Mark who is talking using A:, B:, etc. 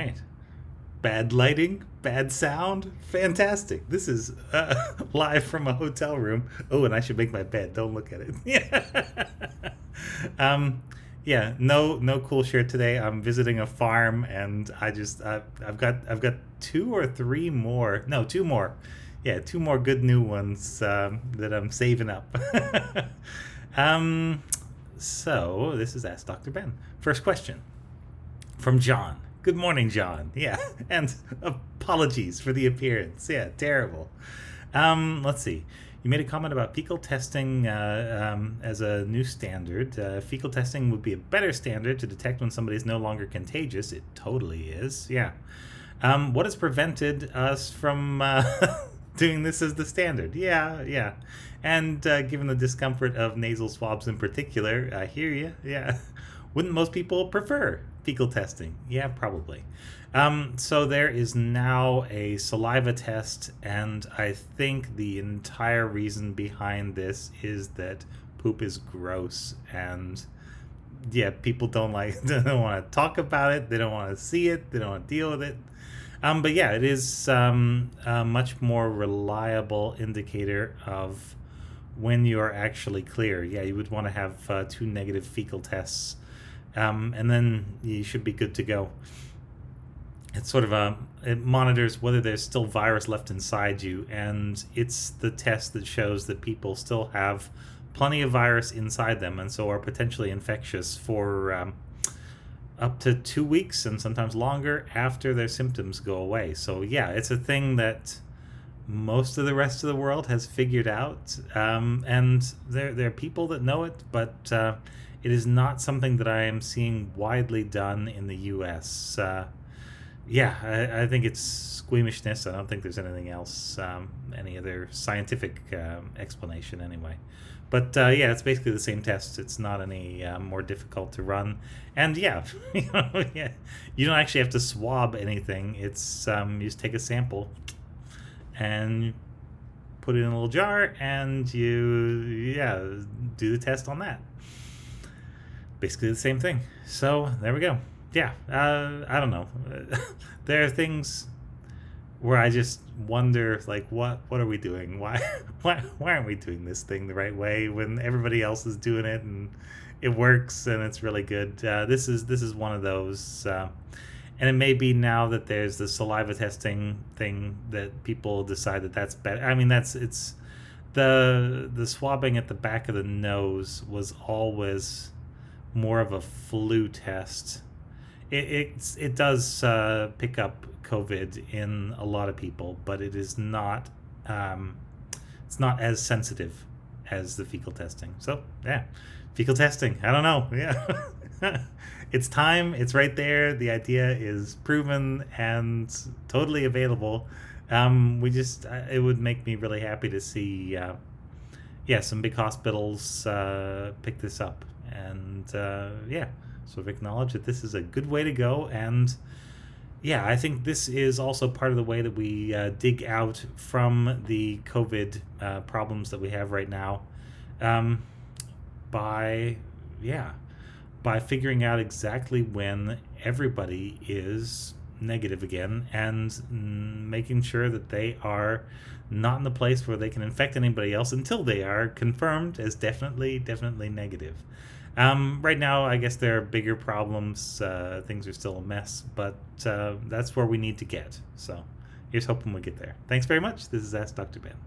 A: right. Bad lighting, bad sound, fantastic. This is live from a hotel room. Oh, and I should make my bed. Don't look at it. Yeah. um, yeah. No cool shirt today. I'm visiting a farm, and I've got two or three more. No, two more. Yeah, two more good new ones that I'm saving up. um, so this is Ask Dr. Ben. First question from John. Good morning, John. Yeah, and apologies for the appearance. Yeah, terrible. Let's see. You made a comment about fecal testing as a new standard. Fecal testing would be a better standard to detect when somebody is no longer contagious. It totally is. Yeah. What has prevented us from doing this as the standard? Yeah, yeah. And given the discomfort of nasal swabs in particular, I hear you. Yeah. Wouldn't most people prefer fecal testing? Yeah, probably. So there is now a saliva test, and I think the entire reason behind this is that poop is gross, and yeah, people don't they don't want to talk about it, they don't want to see it, they don't want to deal with it. But yeah, it is a much more reliable indicator of when you're actually clear. Yeah, you would want to have two negative fecal tests, and then you should be good to go. It's sort of it monitors whether there's still virus left inside you, and it's the test that shows that people still have plenty of virus inside them, and so are potentially infectious for up to 2 weeks and sometimes longer after their symptoms go away. So yeah, it's a thing that most of the rest of the world has figured out, and there are people that know it, but it is not something that I am seeing widely done in the U.S. I think it's squeamishness. I don't think there's anything else, any other scientific explanation anyway. But yeah, it's basically the same test. It's not any more difficult to run, and yeah, yeah, you don't actually have to swab anything. It's you just take a sample and put it in a little jar, and you do the test on that. Basically the same thing. So there we go. Yeah, I don't know. There are things where I just wonder, like, what are we doing? Why aren't we doing this thing the right way when everybody else is doing it and it works and it's really good? This is one of those, and it may be now that there's the saliva testing thing that people decide that that's better. I mean, it's the swabbing at the back of the nose was always more of a flu test. It does pick up COVID in a lot of people, but it is not it's not as sensitive as the fecal testing. So yeah, fecal testing. I don't know. Yeah, it's time. It's right there. The idea is proven and totally available. It would make me really happy to see some big hospitals pick this up, and sort of acknowledge that this is a good way to go. And yeah, I think this is also part of the way that we dig out from the COVID problems that we have right now, by figuring out exactly when everybody is negative again, and making sure that they are not in the place where they can infect anybody else until they are confirmed as definitely negative. Right now, I guess there are bigger problems. Things are still a mess, but that's where we need to get. So here's hoping we get there. Thanks very much. This is Ask Dr. Ben.